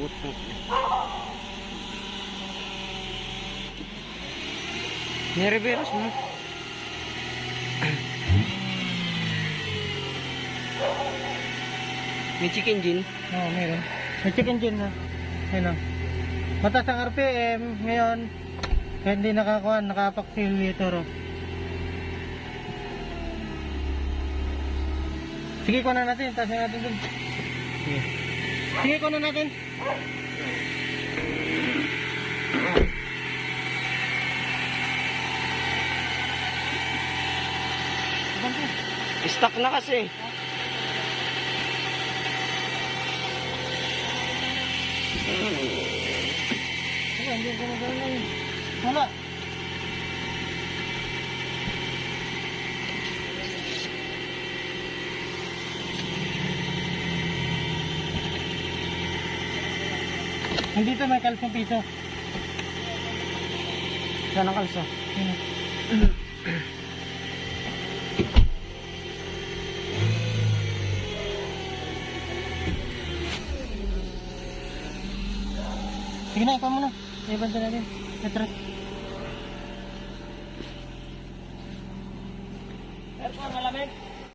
Putang. Nireveros mo. May check engine? Oo, meron. May check engine na. Ayun o. Mataas ang RPM. Ngayon, kaya hindi nakakuha, nakapak-simulator o. Sige, kuha na natin. Taas na natin dun. Sige. Sige, kuha na natin. Stuck na kasi. Wala, hindi ko magana yun. Wala. Nandito may kalsong piso. Saan ang kalsa? Yun. Sige na, ikaw muna. Ibanda natin. Atras.